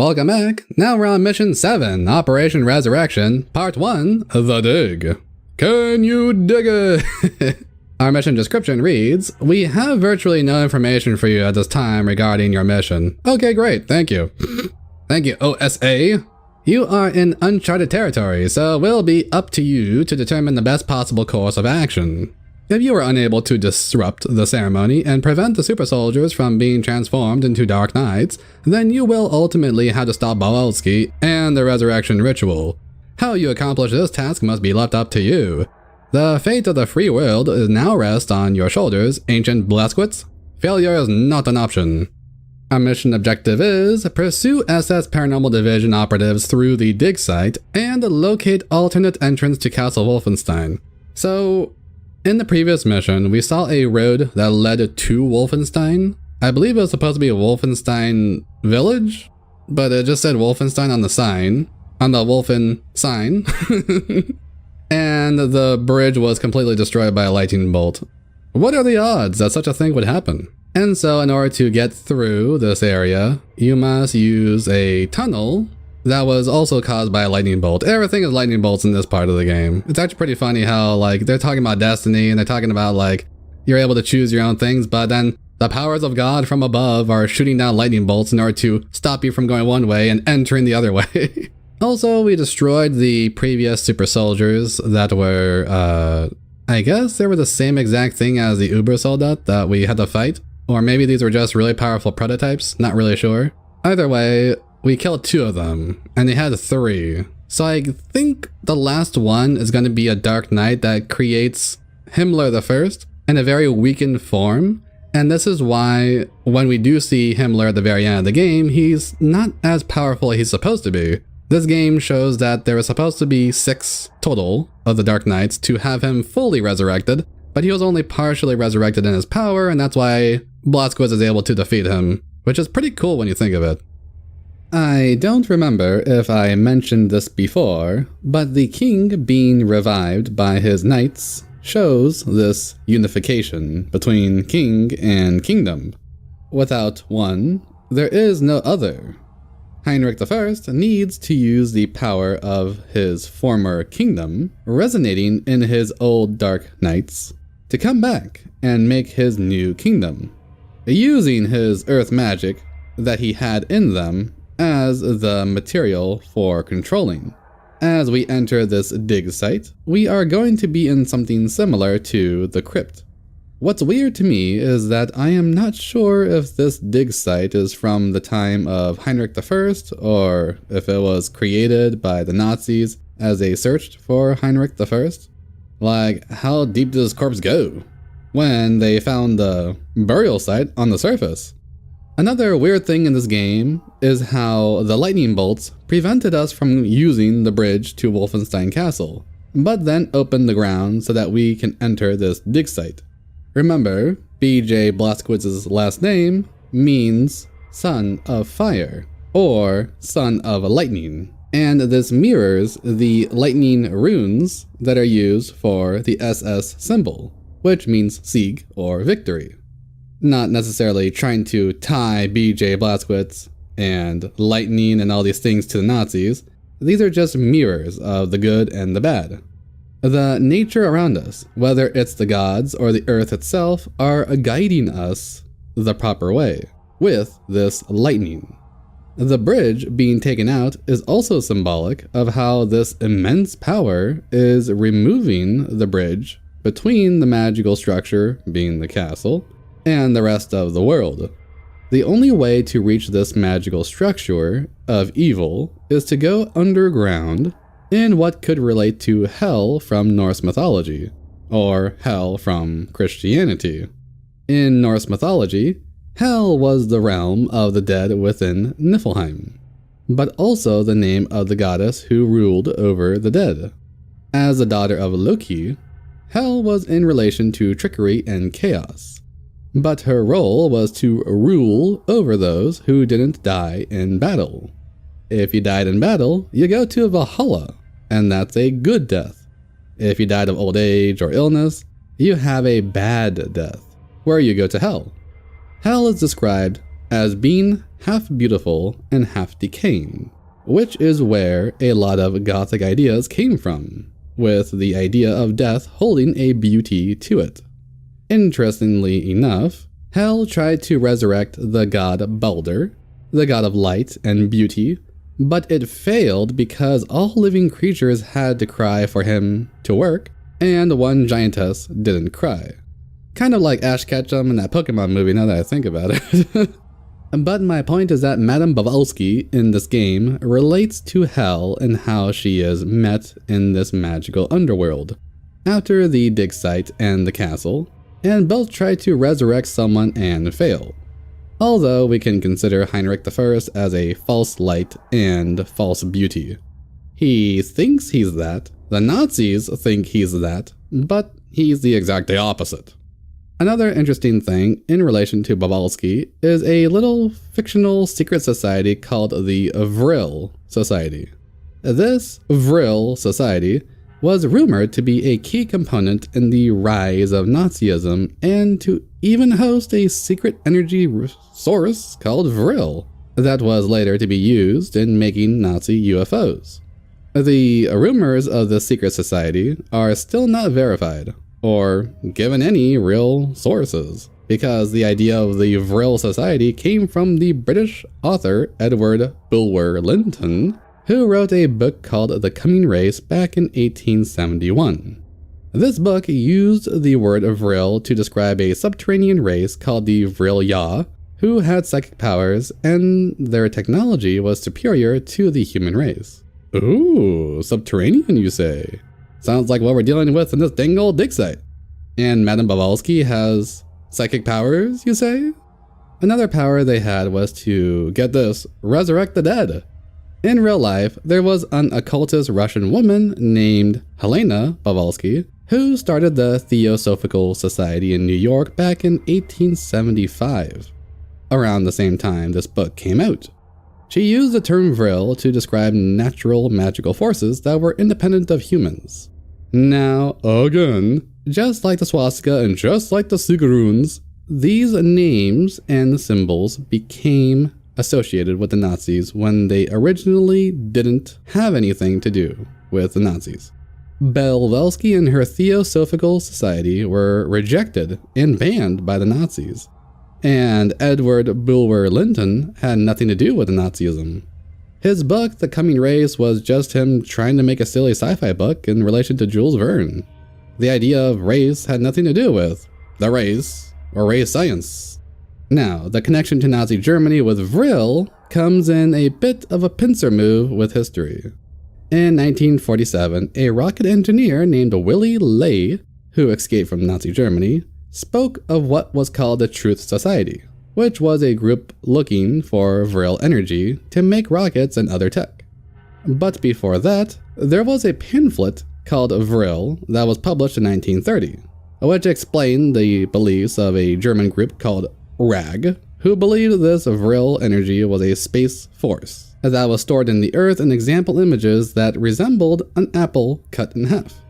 Welcome back. Now we're on Mission 7, Operation Resurrection, Part 1, The Dig. Can you dig it? Our mission description reads, we have virtually no information for you at this time regarding your mission. Okay, great, thank you. Thank you, OSA. You are in uncharted territory, so it will be up to you to determine the best possible course of action. If you are unable to disrupt the ceremony and prevent the super soldiers from being transformed into Dark Knights, then you will ultimately have to stop Bawalski and the resurrection ritual. How you accomplish this task must be left up to you. The fate of the free world now rests on your shoulders, Ancient Blaskowitz. Failure is not an option. Our mission objective is pursue SS Paranormal Division operatives through the dig site and locate alternate entrance to Castle Wolfenstein. So, in the previous mission, we saw a road that led to Wolfenstein. I believe it was supposed to be a Wolfenstein village, but it just said Wolfenstein on the sign, on the Wolfen sign. And the bridge was completely destroyed by a lightning bolt. What are the odds that such a thing would happen? And so in order to get through this area, you must use a tunnel that was also caused by a lightning bolt. Everything is lightning bolts in this part of the game. It's actually pretty funny how, like, they're talking about destiny and they're talking about, like, you're able to choose your own things, but then the powers of God from above are shooting down lightning bolts in order to stop you from going one way and entering the other way. Also, we destroyed the previous super soldiers that were, I guess they were the same exact thing as the Uber Soldat that we had to fight. Or maybe these were just really powerful prototypes, not really sure. Either way, we killed 2 of them, and they had 3. So I think the last one is going to be a Dark Knight that creates Himmler the First in a very weakened form. And this is why when we do see Himmler at the very end of the game, he's not as powerful as he's supposed to be. This game shows that there was supposed to be 6 total of the Dark Knights to have him fully resurrected, but he was only partially resurrected in his power, and that's why Blaskowitz is able to defeat him, which is pretty cool when you think of it. I don't remember if I mentioned this before, but the king being revived by his knights shows this unification between king and kingdom. Without one, there is no other. Heinrich I needs to use the power of his former kingdom, resonating in his old Dark Knights, to come back and make his new kingdom, using his earth magic that he had in them as the material for controlling. As we enter this dig site, we are going to be in something similar to the crypt. What's weird to me is that I am not sure if this dig site is from the time of Heinrich I or if it was created by the Nazis as they searched for Heinrich I. Like, how deep does his corpse go when they found the burial site on the surface? Another weird thing in this game is how the lightning bolts prevented us from using the bridge to Wolfenstein Castle, but then opened the ground so that we can enter this dig site. Remember, B.J. Blaskowitz's last name means son of fire, or son of lightning, and this mirrors the lightning runes that are used for the SS symbol, which means Sieg or victory. Not necessarily trying to tie B.J. Blaskowitz and lightning and all these things to the Nazis. These are just mirrors of the good and the bad. The nature around us, whether it's the gods or the earth itself, are guiding us the proper way with this lightning. The bridge being taken out is also symbolic of how this immense power is removing the bridge between the magical structure, being the castle, and the rest of the world. The only way to reach this magical structure of evil is to go underground in what could relate to hell from Norse mythology, or hell from Christianity. In Norse mythology, hell was the realm of the dead within Niflheim, but also the name of the goddess who ruled over the dead. As the daughter of Loki, hell was in relation to trickery and chaos, but her role was to rule over those who didn't die in battle. If you died in battle, you go to Valhalla, and that's a good death. If you died of old age or illness, you have a bad death, where you go to hell. Hell is described as being half beautiful and half decaying, which is where a lot of Gothic ideas came from, with the idea of death holding a beauty to it. Interestingly enough, Hel tried to resurrect the god Balder, the god of light and beauty, but it failed because all living creatures had to cry for him to work, and one giantess didn't cry. Kind of like Ash Ketchum in that Pokemon movie now that I think about it. But my point is that Madame Blavatsky in this game relates to Hel and how she is met in this magical underworld, after the dig site and the castle, and both try to resurrect someone and fail. Although we can consider Heinrich I as a false light and false beauty. He thinks he's that, the Nazis think he's that, but he's the exact opposite. Another interesting thing in relation to Blavatsky is a little fictional secret society called the Vril Society. This Vril Society was rumored to be a key component in the rise of Nazism and to even host a secret energy source called Vril that was later to be used in making Nazi UFOs. The rumors of the secret society are still not verified or given any real sources, because the idea of the Vril Society came from the British author Edward Bulwer Lytton, who wrote a book called The Coming Race back in 1871. This book used the word Vril to describe a subterranean race called the Vril, who had psychic powers and their technology was superior to the human race. Ooh, subterranean you say? Sounds like what we're dealing with in this dang old dig site. And Madame Blavatsky has psychic powers, you say? Another power they had was to, get this, resurrect the dead. In real life, there was an occultist Russian woman named Helena Blavatsky who started the Theosophical Society in New York back in 1875, around the same time this book came out. She used the term Vril to describe natural magical forces that were independent of humans. Now, again, just like the swastika and just like the secret runes, these names and symbols became associated with the Nazis when they originally didn't have anything to do with the Nazis. Blavatsky and her Theosophical Society were rejected and banned by the Nazis, and Edward Bulwer Lytton had nothing to do with the Nazism. His book, The Coming Race, was just him trying to make a silly sci-fi book in relation to Jules Verne. The idea of race had nothing to do with the race or race science. Now, the connection to Nazi Germany with Vril comes in a bit of a pincer move with history. In 1947, a rocket engineer named Willy Ley, who escaped from Nazi Germany, spoke of what was called the Truth Society, which was a group looking for Vril energy to make rockets and other tech. But before that, there was a pamphlet called Vril that was published in 1930, which explained the beliefs of a German group called RAG, who believed this Vril energy was a space force that was stored in the earth in example images that resembled an apple cut in half.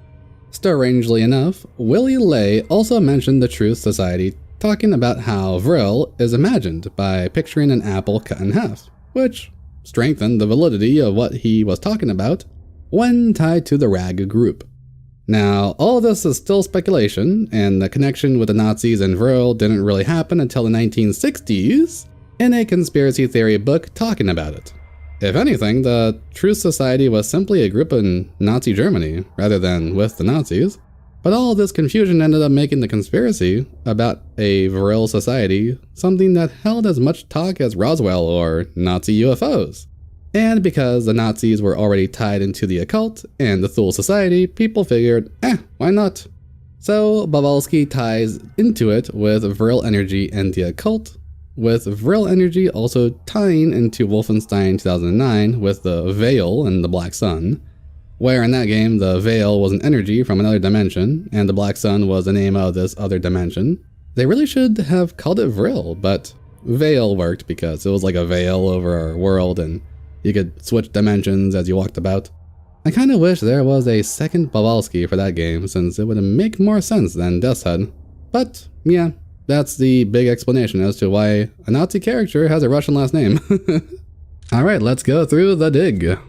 Strangely enough, Willy Ley also mentioned the Truth Society talking about how Vril is imagined by picturing an apple cut in half, which strengthened the validity of what he was talking about when tied to the RAG group. Now, all of this is still speculation, and the connection with the Nazis and Vril didn't really happen until the 1960s in a conspiracy theory book talking about it. If anything, the Truth Society was simply a group in Nazi Germany rather than with the Nazis, but all of this confusion ended up making the conspiracy about a Vril Society something that held as much talk as Roswell or Nazi UFOs. And because the Nazis were already tied into the occult and the Thule Society, people figured, why not? So Blavatsky ties into it with Vril energy and the occult, with Vril energy also tying into Wolfenstein 2009 with the Veil and the Black Sun, where in that game the Veil was an energy from another dimension and the Black Sun was the name of this other dimension. They really should have called it Vril, but Veil worked because it was like a veil over our world and you could switch dimensions as you walked about. I kinda wish there was a second Blavatsky for that game since it would make more sense than Death's Head. But yeah, That's the big explanation as to why a Nazi character has a Russian last name. Alright, let's go through the dig.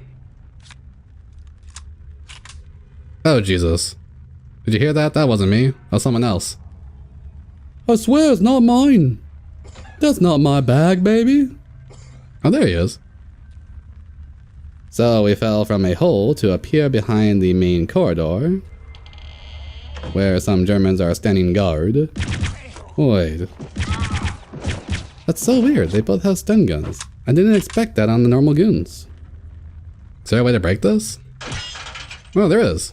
Oh, Jesus. Did you hear that? That wasn't me. That was someone else. I swear it's not mine. That's not my bag, baby. Oh, there he is. So we fell from a hole to appear behind the main corridor, where some Germans are standing guard. Wait. That's so weird. They both have stun guns. I didn't expect that on the normal goons. Is there a way to break this? Oh, there is.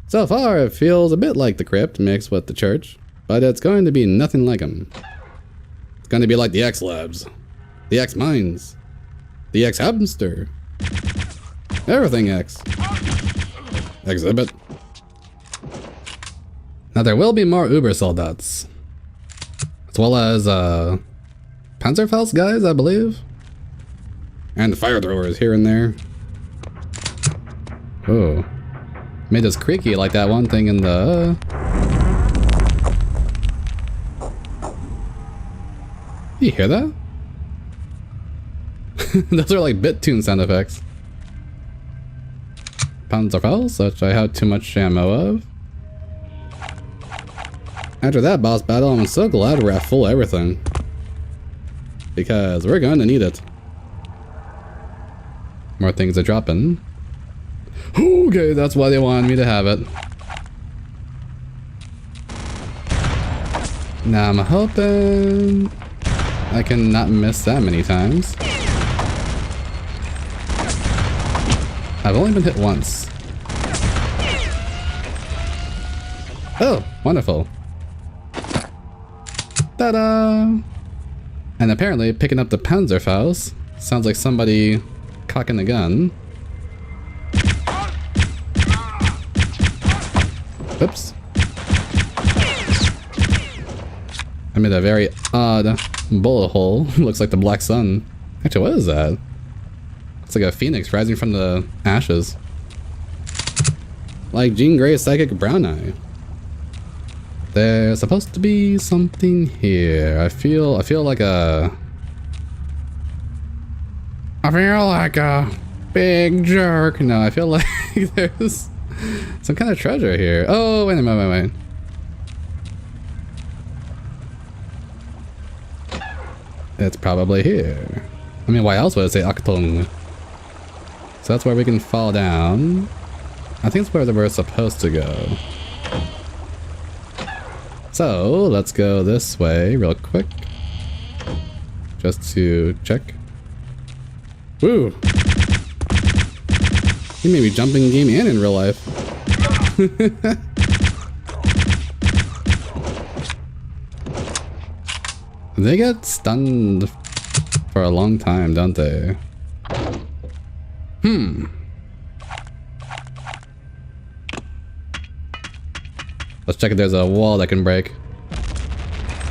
So far, it feels a bit like the crypt mixed with the church, but it's going to be nothing like them. It's going to be like the X-Labs, the X-Mines, the X-Hamster, everything X. Exhibit. Now there will be more Uber Soldats, as well as Panzerfaust guys, I believe, and fire throwers here and there. Oh, made us creaky like that one thing in the. You hear that? Those are like BitTune sound effects. Panzerfaust, which I have too much ammo of. After that boss battle, I'm so glad we're at full everything. Because we're going to need it. More things are dropping. Okay, that's why they wanted me to have it. Now I'm hoping I can not miss that many times. I've only been hit once. Oh, wonderful. Ta-da! And apparently picking up the Panzerfaust sounds like somebody cocking a gun. Oops. I made a very odd bullet hole. Looks like the Black Sun. Actually, what is that? It's like a phoenix rising from the ashes. Like Jean Grey's psychic brown eye. There's supposed to be something here. I feel like a big jerk. No, I feel like there's some kind of treasure here. Oh, wait a minute, wait. It's probably here. I mean, why else would it say Achtung? So that's where we can fall down. I think it's where we're supposed to go. So, let's go this way real quick. Just to check. Woo! He may be jumping in game and in real life. They get stunned for a long time, don't they? Let's check if there's a wall that can break.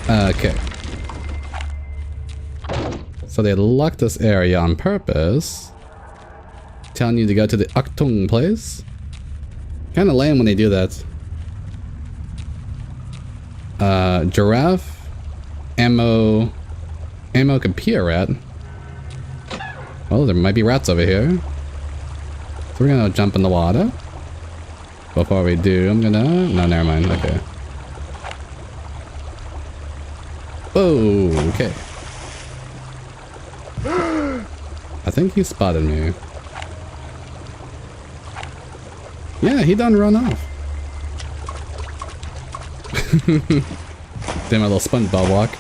Okay. So they locked this area on purpose, telling you to go to the Achtung place. Kinda lame when they do that. Giraffe, ammo could be a rat. Well, there might be rats over here. So we're gonna jump in the water. Before we do, I'm gonna... No, never mind. Okay. Oh, okay. I think he spotted me. Yeah, he done run off. Did my little SpongeBob walk.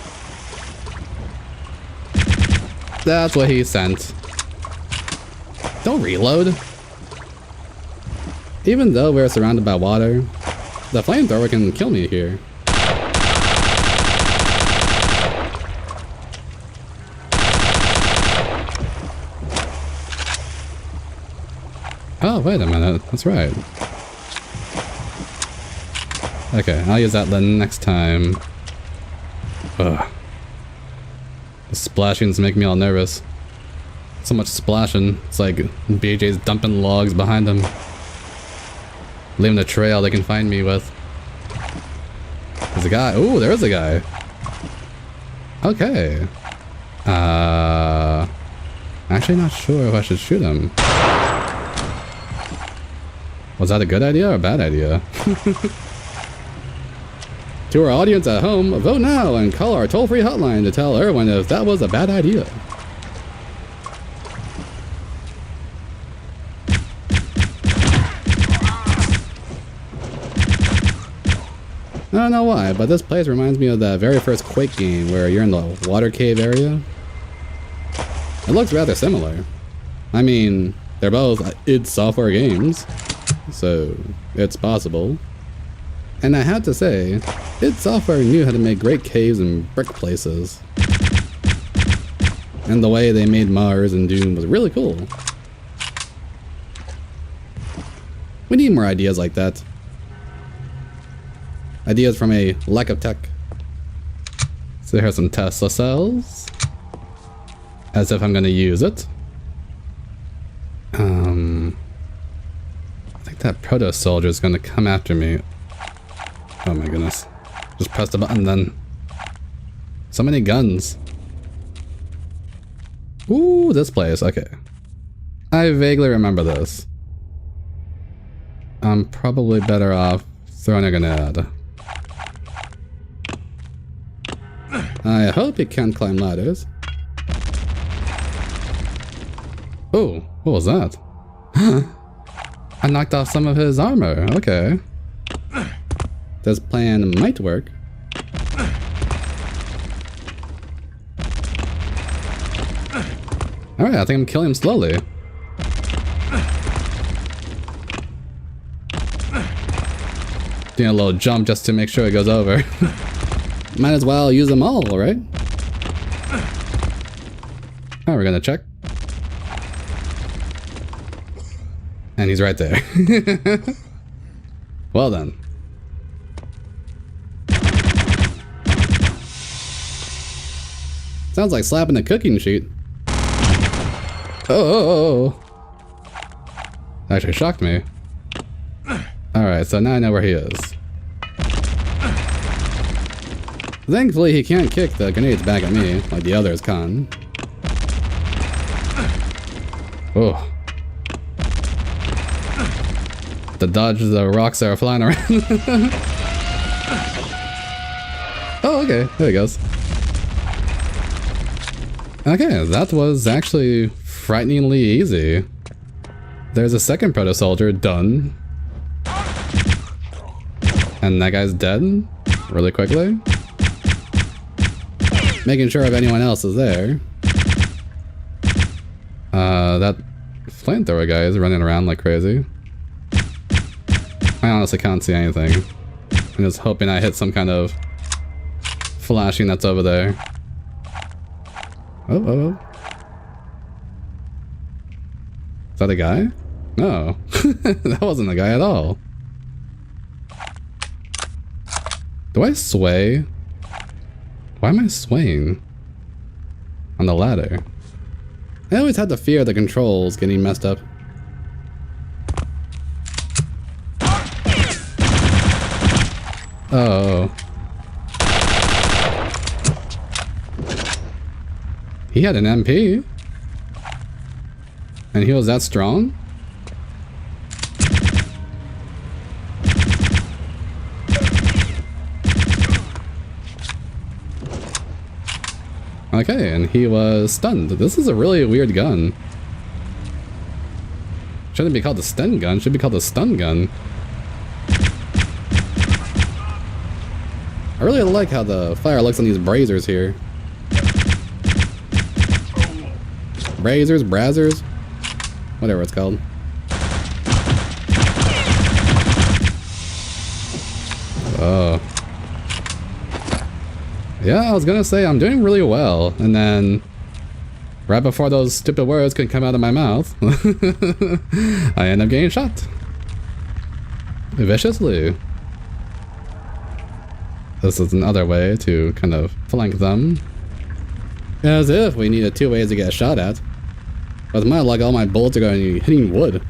That's what he sent. Don't reload. Even though we're surrounded by water, the flamethrower can kill me here. Oh, wait a minute. That's right. Okay, I'll use that the next time. Ugh. The splashings make me all nervous. So much splashing. It's like BJ's dumping logs behind him. Leaving a trail they can find me with. There's a guy. Ooh, there is a guy. Okay. Actually not sure if I should shoot him. Was that a good idea or a bad idea? To our audience at home, vote now and call our toll-free hotline to tell everyone if that was a bad idea. I don't know why, but this place reminds me of that very first Quake game where you're in the water cave area. It looks rather similar. I mean, they're both id Software games, so it's possible. And I have to say, id Software knew how to make great caves and brick places. And the way they made Mars and Doom was really cool. We need more ideas like that. Ideas from a lack of tech. So here's some Tesla cells. As if I'm gonna use it. I think that proto-soldier is gonna come after me. Oh my goodness. Just press the button then. So many guns. Ooh, this place, okay. I vaguely remember this. I'm probably better off throwing a grenade. I hope you can't climb ladders. Oh, what was that? I knocked off some of his armor, okay. This plan might work. Alright, I think I'm killing him slowly. Doing a little jump just to make sure it goes over. Might as well use them all, right? Alright, we're gonna check. And he's right there. Well done. Sounds like slapping a cooking sheet. Oh. Actually shocked me. Alright, so now I know where he is. Thankfully, he can't kick the grenades back at me, like the others can. Oh. To dodge the rocks that are flying around. Oh, okay. There he goes. Okay, that was actually frighteningly easy. There's a second proto-soldier done. And that guy's dead really quickly. Making sure if anyone else is there. That flamethrower guy is running around like crazy. I honestly can't see anything. I'm just hoping I hit some kind of flashing that's over there. Oh. Is that a guy? No. That wasn't a guy at all. Do I sway? Why am I swaying on the ladder? I always had the fear of the controls getting messed up. Oh. He had an MP. And he was that strong? Okay, and he was stunned. This is a really weird gun. Shouldn't be called the stun gun, should be called the stun gun. I really like how the fire looks on these braziers here. Braziers, brazzers, whatever it's called. Oh. Yeah, I was gonna say I'm doing really well, and then right before those stupid words could come out of my mouth, I end up getting shot. Viciously. This is another way to kind of flank them. As if we needed two ways to get shot at. With my luck, all my bullets are going to be hitting wood.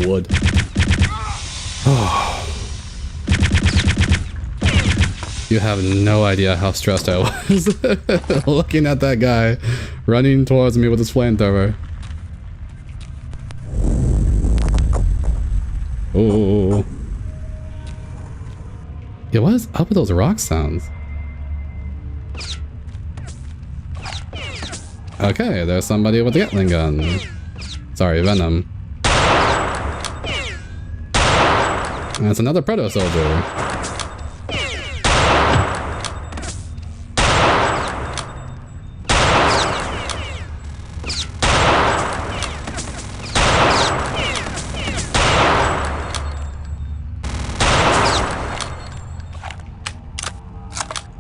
Wood. You have no idea how stressed I was looking at that guy running towards me with his flamethrower. Ooh. Yeah, what is up with those rock sounds? Okay, there's somebody with a Gatling gun. Sorry, Venom. And it's another proto-soldier.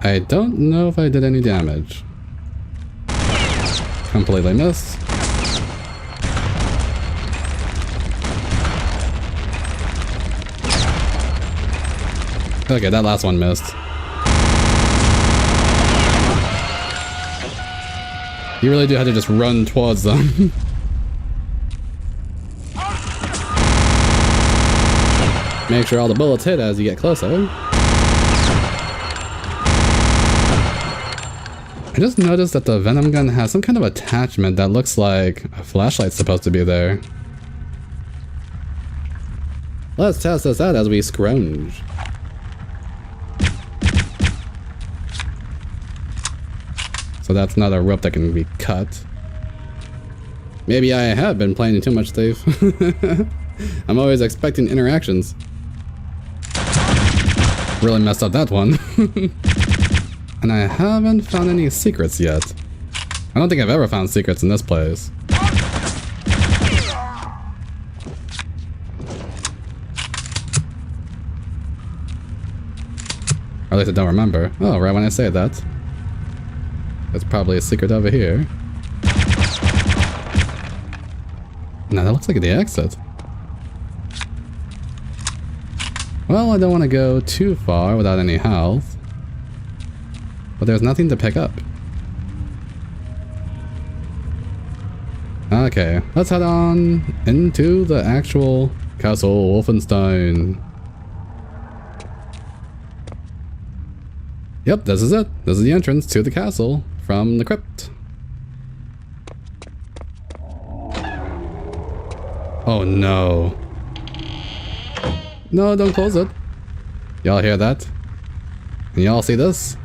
I don't know if I did any damage. Completely missed. Okay, that last one missed. You really do have to just run towards them. Make sure all the bullets hit as you get closer. I just noticed that the Venom gun has some kind of attachment that looks like a flashlight's supposed to be there. Let's test this out as we scrounge. So that's not a rope that can be cut. Maybe I have been playing too much Thief. I'm always expecting interactions. Really messed up that one. And I haven't found any secrets yet. I don't think I've ever found secrets in this place. Or at least I don't remember. Oh, right when I say that. There's probably a secret over here. Now that looks like the exit. Well, I don't want to go too far without any health. But there's nothing to pick up. Okay, let's head on into the actual Castle Wolfenstein. Yep, this is it. This is the entrance to the castle from the crypt. Oh no. No, don't close it. Y'all hear that? And y'all see this?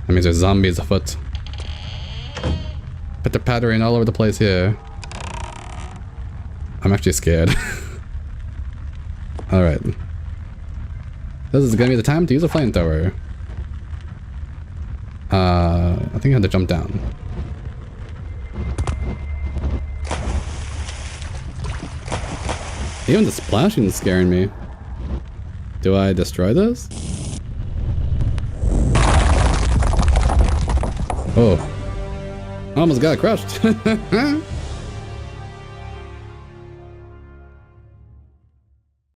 That means there's zombies afoot. Pitter pattering all over the place here. I'm actually scared. Alright. This is gonna be the time to use a flamethrower. I think I had to jump down. Even the splashing is scaring me. Do I destroy this? Oh. Almost got crushed.